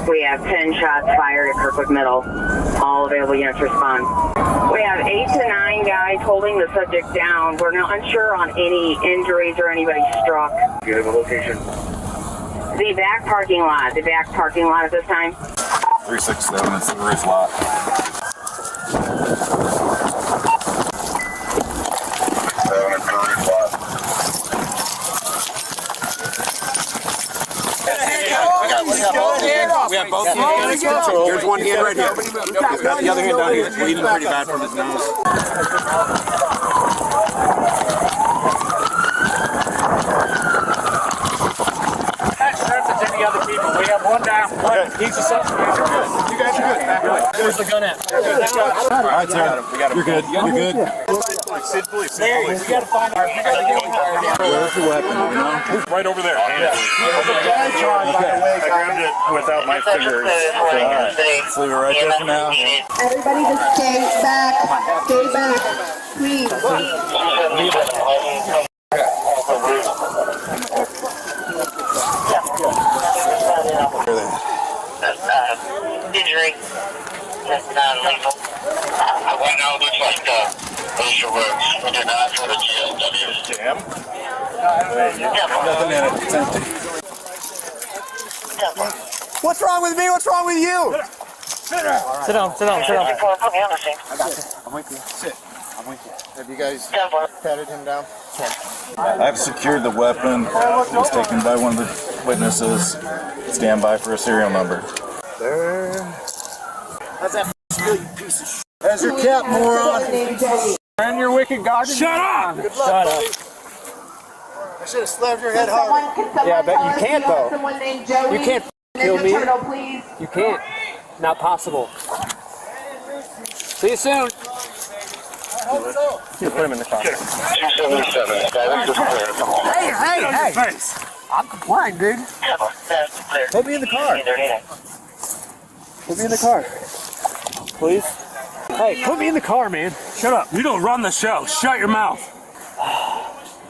We have 10 shots fired at Kirkwood Middle. All available units respond. We have 8 to 9 guys holding the subject down. We're not unsure on any injuries or anybody struck. Do you have a location? The back parking lot. The back parking lot at this time. 367, it's the roof lot. We have both hands. There's one hand right here. He's got the other hand down here. It's bleeding pretty bad from his nose. Any other people? We have one down. He's a subject. You guys are good. Where's the gun at? All right, sir. You're good. You're good. Sid police. Larry, we gotta find our. Where's the weapon? You know? Right over there. I grabbed it without my fingers. Let's leave it right there for now. Everybody just stay back. Stay back. Please. Injury. That's not legal. Right now it looks like OSHA works. We did not go to GSW. Jam? Nothing in it. It's empty. What's wrong with me? What's wrong with you? Sit down. Put me on the scene. I got you. I'm with you. Sit. I'm with you. Have you guys patted him down? I've secured the weapon. It was taken by one of the witnesses. Stand by for a serial number. How's that feel, you piece of shit? There's your cap, moron. And your wicked garden. Shut up! Good luck, buddy. I should have slammed your head hard. Yeah, but you can't though. You can't kill me. Please. You can't. Not possible. See you soon. You put him in the car. 277. Hey. I'm complying, dude. Put me in the car. Put me in the car. Please. Hey, put me in the car, man. Shut up. You don't run the show. Shut your mouth.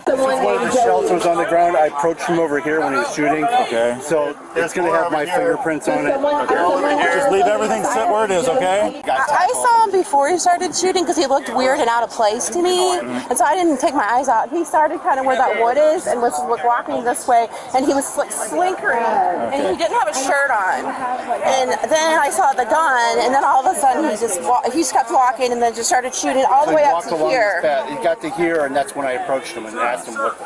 One of the shelters on the ground. I approached him over here when he was shooting. Okay. So it's going to have my fingerprints on it. Just leave everything set where it is, okay? I saw him before he started shooting because he looked weird and out of place to me, and so I didn't take my eyes out. He started kind of where that wood is and was walking this way, and he was like slinkering, and he didn't have a shirt on. And then I saw the gun, and then all of a sudden he just kept walking, and then just started shooting all the way up to here. He got to here, and that's when I approached him and asked him what.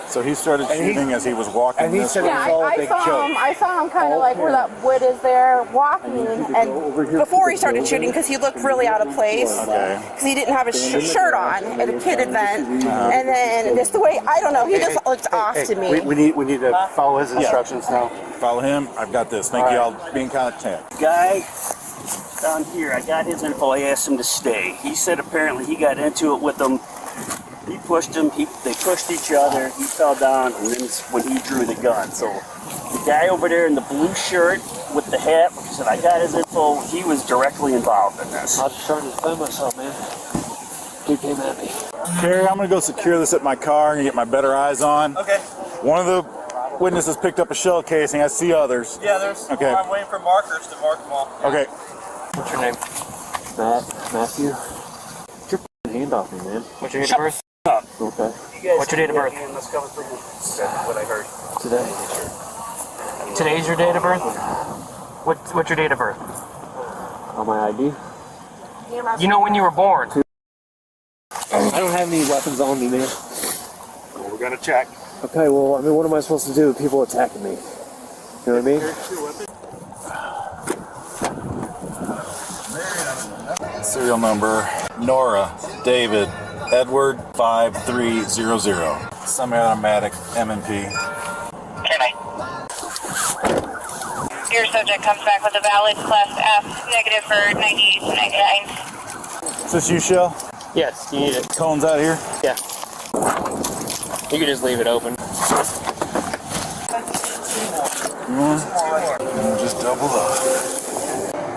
So he started shooting as he was walking. And he said it was all a big joke. I saw him kind of like where that wood is there, walking, and before he started shooting, because he looked really out of place, because he didn't have a shirt on at a kid event, and then just the way, I don't know, he just looked off to me. We need to follow his instructions now. Follow him. I've got this. Thank you. I'll be in contact. Guy down here, I got his info. I asked him to stay. He said apparently he got into it with them. He pushed him, they pushed each other, he fell down, and then when he drew the gun. So the guy over there in the blue shirt with the hat, like I said, I got his info, he was directly involved in this. I was trying to defend myself, man. He came at me. Carrie, I'm going to go secure this at my car and get my better eyes on. Okay. One of the witnesses picked up a shell casing. I see others. Yeah, there's. Okay. I'm waiting for markers to mark them all. Okay. What's your name? Matthew. Get your hand off me, man. What's your date of birth? Okay. What's your date of birth? What I heard. Today. Today's your date of birth? What's your date of birth? On my ID? You know when you were born. I don't have any weapons on me, man. Well, we're gonna check. Okay, well, I mean, what am I supposed to do with people attacking me? You know what I mean? Serial number Nora David Edward 5300. Semi-automatic M&P. Your subject comes back with a valid class F negative for 98 to 99. Is this you, Shell? Yes, you need it. Cone's out here? Yeah. You can just leave it open. And just double up.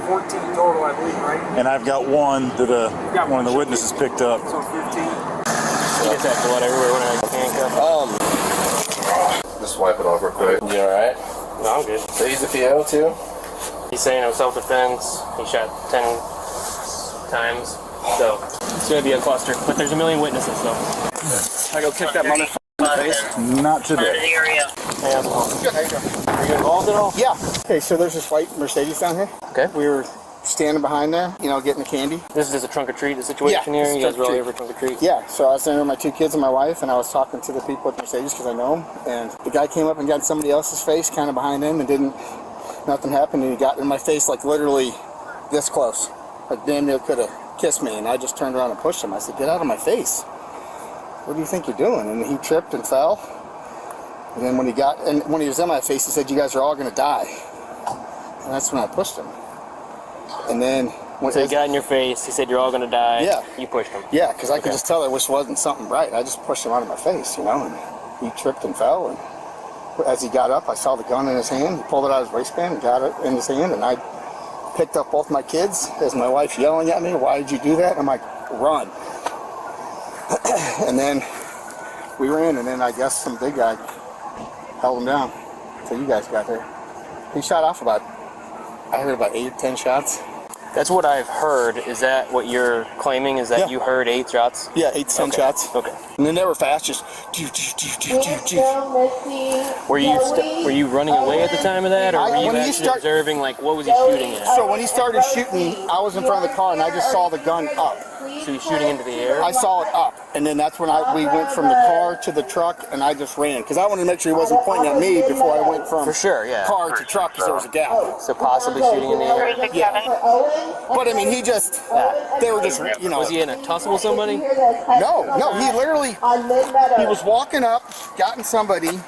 14 total, I believe, right? And I've got one that one of the witnesses picked up. So 15. You just have blood everywhere when I handcuff. Just wipe it off real quick. You alright? No, I'm good. So he's a PO too? He's saying it was self-defense. He shot 10 times. So it's going to be a cluster. But there's a million witnesses, so. I go kick that motherfucker in the face? Not today. Hey, how's it going? Good, how you doing? Are you involved at all? Yeah. Okay, so there's this white Mercedes down here. Okay. We were standing behind there, you know, getting the candy. This is just a trunk or treat situation Yeah, here. You it's guys were all trunk or here for trunk or treat. Yeah, so I was standing with my 2 kids and my wife, and I was talking to the people at Mercedes because I know them. And the guy came up and got in somebody else's face, kind of behind him, and nothing happened. And he got in my face like literally this close. Like damn near could have kissed me. And I just turned around and pushed him. I said, "Get out of my face. What do you think you're doing?" And he tripped and fell. And then when he was in my face, he said, "You guys are all going to die." And that's when I pushed him. And then So he got in your face. He said, "You're all going to die." Yeah. You pushed him. Yeah, because I could just tell there wasn't something right. I just pushed him out of my face, you know, and he tripped and fell. And as he got up, I saw the gun in his hand. He pulled it out of his waistband and got it in his hand. And I picked up both my kids as my wife yelling at me, "Why did you do that?" And I'm like, "Run." And then we ran, and then I guess some big guy held him down until you guys got there. He shot off I heard about 8 or 10 shots. That's what I've heard. Is that what you're claiming? Is that Yeah. you heard 8 shots? Yeah, 8 to 10 Okay. shots. Okay. And then they were fast, just Were you running away at the time of that, or were you when he actually observing? Like, what was he shooting at? So when he started shooting, I was in front of the car and I just saw the gun up. So he's shooting into the air. I saw it up, and then that's when we went from the car to the truck, and I just ran because I wanted to make sure he wasn't pointing at me before I went from For sure, yeah. car to truck because there was a gap. So possibly shooting in the air. But I mean, they were just, you know. Was he in a tussle with somebody? No, he literally, he was walking up, got in somebody,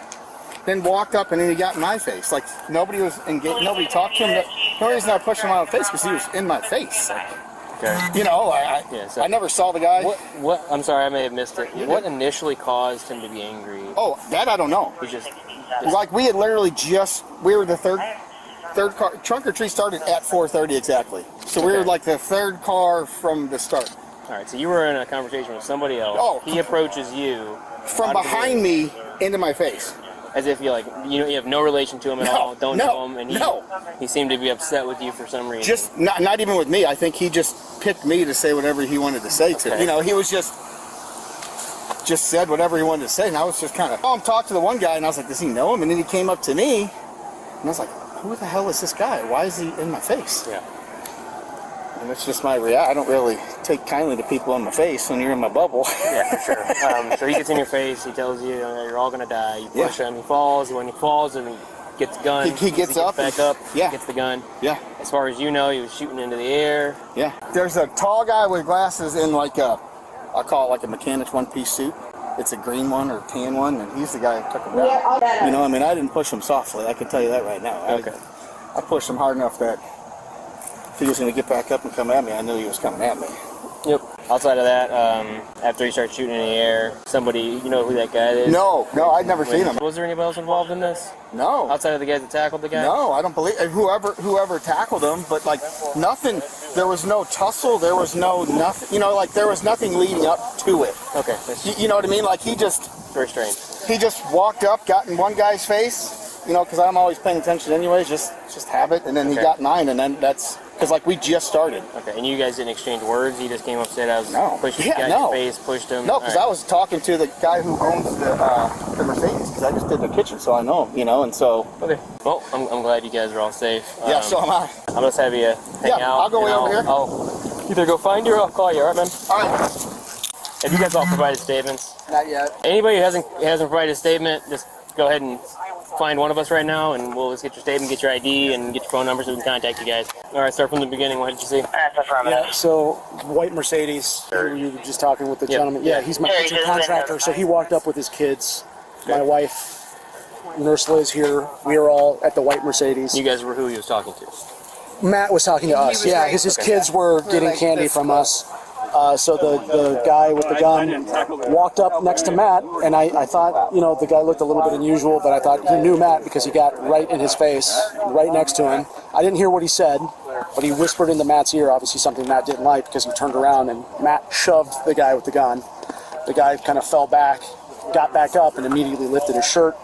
then walked up, and then he got in my face. Like nobody was engaged, nobody talked to him. The only reason I pushed him out of the face because he was in my face. Okay. You know, I never saw the guy. What? I'm sorry, I may have missed it. What initially caused him to be angry? Oh, that I don't know. He just Like we had literally we were the third car. Trunk or treat started at 4:30 exactly. So we were like the third car from the start. All right. So you were in a conversation with somebody else. Oh. He approaches you From behind me into my face. as if you have no relation to him at all. Don't know him, and he seemed to be upset with you for some reason. Just not even with me. I think he just picked me to say whatever he wanted to say to. Okay. You know, he was just said whatever he wanted to say, and I was just kind of. Talked to the one guy, and I was like, "Does he know him?" And then he came up to me, and I was like, "Who the hell is this guy? Why is he in my face?" Yeah. And it's just my reaction. I don't really take kindly to people in my face when you're in my bubble. Yeah, for sure. So he gets in your face. He tells you, you're all gonna die. You push him. He falls. When he falls, and he gets the gun. He gets up back and- up. yeah. Gets the gun. Yeah. As far as you know, he was shooting into the air. Yeah. There's a tall guy with glasses in I call it like a mechanic's one-piece suit. It's a green one or tan one, and he's the guy who took him down. You know, I mean, I didn't push him softly. I can tell you that right now. Okay. I pushed him hard enough that if he was going to get back up and come at me, I knew he was coming at me. Yep. Outside of that, after he started shooting in the air, somebody, you know who that guy is? No, I'd never seen him. Was there anybody else involved in this? No. Outside of the guys that tackled the guy? No, I don't believe whoever tackled him, but like nothing. There was no tussle. There was no nothing. You know, like there was nothing leading up to it. Okay. You know what I mean? Like he just Very strange. walked up, got in one guy's face. You know, because I'm always paying attention anyways, just habit, and then he got mine, and then that's because like we just started. Okay, and you guys didn't exchange words? He just came up and said, I was pushing the guy in your face, pushed him? No, because I was talking to the guy who owns the Mercedes, because I just did the kitchen, so I know him, you know, and so. Okay. Well, I'm glad you guys are all safe. Yeah, so am I. I'll just have you hang out. I'll go way over here. I'll either go find you or I'll call you, alright, man? Alright. Have you guys all provided statements? Not yet. Anybody who hasn't provided a statement, just go ahead and find one of us right now, and we'll just get your statement, get your ID, and get your phone number so we can contact you guys. All right, start from the beginning. What did you see? Yeah, so white Mercedes, who you were just talking with the gentleman. Yeah, he's my kitchen contractor, so he walked up with his kids. My wife, Nurse Liz here, we were all at the white Mercedes. You guys were who he was talking to? Matt was talking to us, yeah, because his kids were getting candy from us. So the guy with the gun walked up next to Matt, and I thought, you know, the guy looked a little bit unusual, but I thought he knew Matt because he got right in his face, right next to him. I didn't hear what he said, but he whispered into Matt's ear, obviously something Matt didn't like, because he turned around and Matt shoved the guy with the gun. The guy kind of fell back, got back up, and immediately lifted his shirt,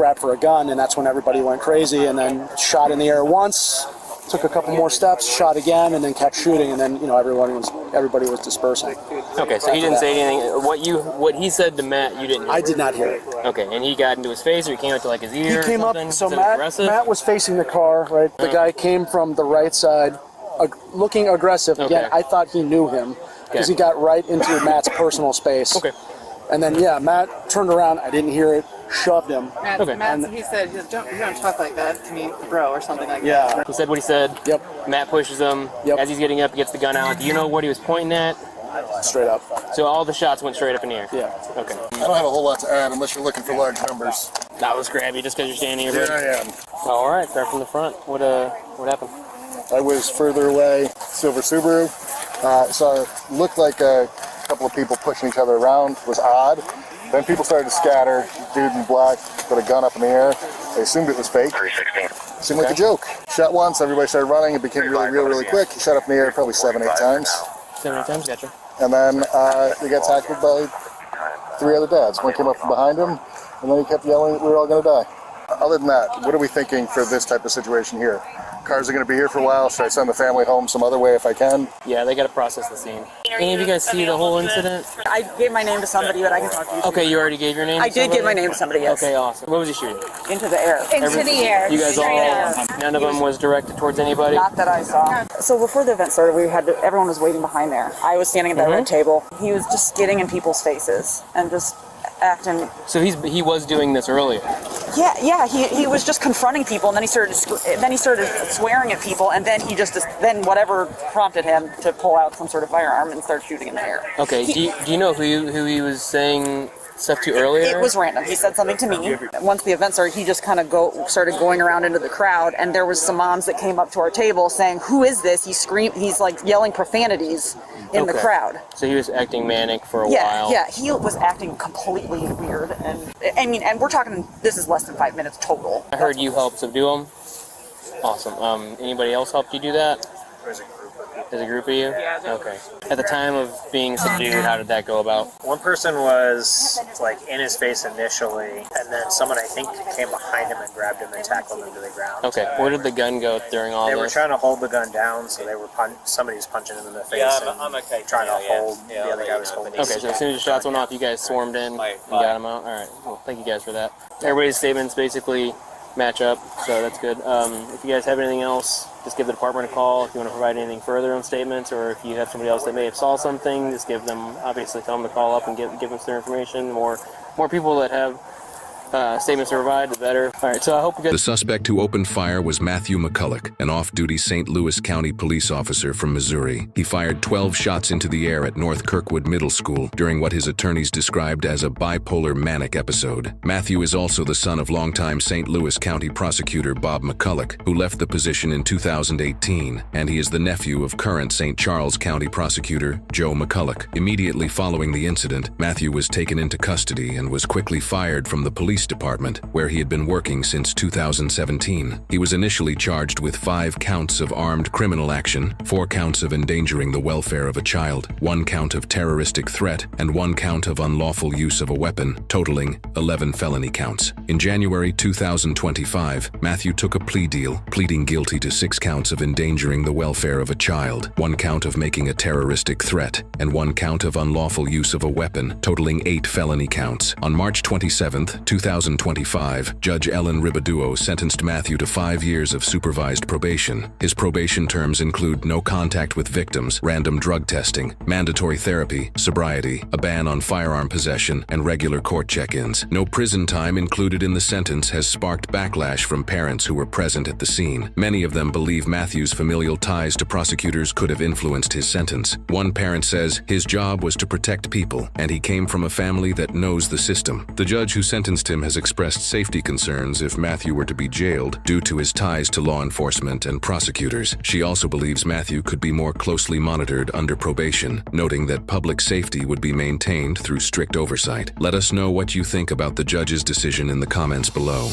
grabbed for a gun, and that's when everybody went crazy, and then shot in the air once, took a couple more steps, shot again, and then kept shooting, and then everybody was dispersing. Okay, so he didn't say anything. What he said to Matt, you didn't hear. I did not hear it. Okay, and he got into his face, or he came up to like his ear? He came or up, something? so Was it Matt aggressive? was facing the car, right? The guy came from the right side, looking aggressive. Again, I thought he knew him because he got right into Matt's personal space. Okay. And then, Matt turned around. I didn't hear it. Shoved him. Matt, he said, don't talk like that to me, bro, or something like that. Yeah. He said what he said. Yep. Matt pushes him. Yep. As he's getting up, he gets the gun out. Do you know what he was pointing at? Straight up. So all the shots went straight up in the air? Yeah. Okay. I don't have a whole lot to add unless you're looking for large numbers. That was grabby just because you're standing here. Here I am. All right, start from the front. What happened? I was further away, Silver Subaru. So it looked like a couple of people pushing each other around. It was odd. Then people started to scatter. Dude in black put a gun up in the air. They assumed it was fake. 316. Seemed like a joke. Shot once, everybody started running. It became really quick. He shot up in the air probably 7-8 times. 7 times, gotcha. And then he got tackled by 3 other dads. One came up from behind him, and then he kept yelling that we were all going to die. Other than that, what are we thinking for this type of situation here? Cars are going to be here for a while. Should I send the family home some other way if I can? Yeah, they got to process the scene. Any of you guys see the whole incident? I gave my name to somebody, but I can talk to you. Okay, you already gave your name? I did give my name to somebody, yes. Okay, awesome. What was he shooting? Into the air. Into the air. You guys Straight all, up. none of them was directed towards anybody? Not that I saw. So before the event started, everyone was waiting behind there. I was standing at that red table. He was just getting in people's faces and just acting. So he was doing this earlier? Yeah. He was just confronting people, and then he started swearing at people, and then then whatever prompted him to pull out some sort of firearm and start shooting in the air. Okay. Do you know who he was saying stuff to earlier? It was random. He said something to me. Once the event started, he just kind of started going around into the crowd, and there was some moms that came up to our table saying, "Who is this?" He's like yelling profanities in the crowd. So he was acting manic for a while. Yeah, he was acting completely weird, and we're talking. This is less than 5 minutes total. I heard you helped subdue him. Awesome. Anybody else helped you do that? As a group of you? Yeah. Okay. At the time of being subdued, how did that go about? One person was like in his face initially, and then someone I think came behind him and grabbed him and tackled him to the ground. Okay. Where did the gun go during all They this? were trying to hold the gun down, so they were somebody was punching him in the face. I'm okay. Trying to hold the other guy was holding. Okay, so as soon as the shots went off, you guys swarmed in and got him out? All right. Well, thank you guys for that. Everybody's statements basically match up, so that's good. If you guys have anything else, just give the department a call. If you want to provide anything further on statements, or if you have somebody else that may have saw something, just give them, obviously tell them to call up and give us their information. More people that have statements to provide, the better. All right, so I hope you guys... The suspect who opened fire was Matthew McCulloch, an off-duty St. Louis County police officer from Missouri. He fired 12 shots into the air at North Kirkwood Middle School during what his attorneys described as a bipolar manic episode. Matthew is also the son of longtime St. Louis County prosecutor Bob McCulloch, who left the position in 2018, and he is the nephew of current St. Charles County prosecutor Joe McCulloch. Immediately following the incident, Matthew was taken into custody and was quickly fired from the police department, where he had been working since 2017. He was initially charged with 5 counts of armed criminal action, 4 counts of endangering the welfare of a child, 1 count of terroristic threat, and 1 count of unlawful use of a weapon, totaling 11 felony counts. In January 2025, Matthew took a plea deal, pleading guilty to 6 counts of endangering the welfare of a child, 1 count of making a terroristic threat, and 1 count of unlawful use of a weapon, totaling 8 felony counts. On March 27, 2025, Judge Ellen Ribaduo sentenced Matthew to 5 years of supervised probation. His probation terms include no contact with victims, random drug testing, mandatory therapy, sobriety, a ban on firearm possession, and regular court check-ins. No prison time included in the sentence has sparked backlash from parents who were present at the scene. Many of them believe Matthew's familial ties to prosecutors could have influenced his sentence. One parent says his job was to protect people, and he came from a family that knows the system. The judge who sentenced him has expressed safety concerns if Matthew were to be jailed due to his ties to law enforcement and prosecutors. She also believes Matthew could be more closely monitored under probation, noting that public safety would be maintained through strict oversight. Let us know what you think about the judge's decision in the comments below.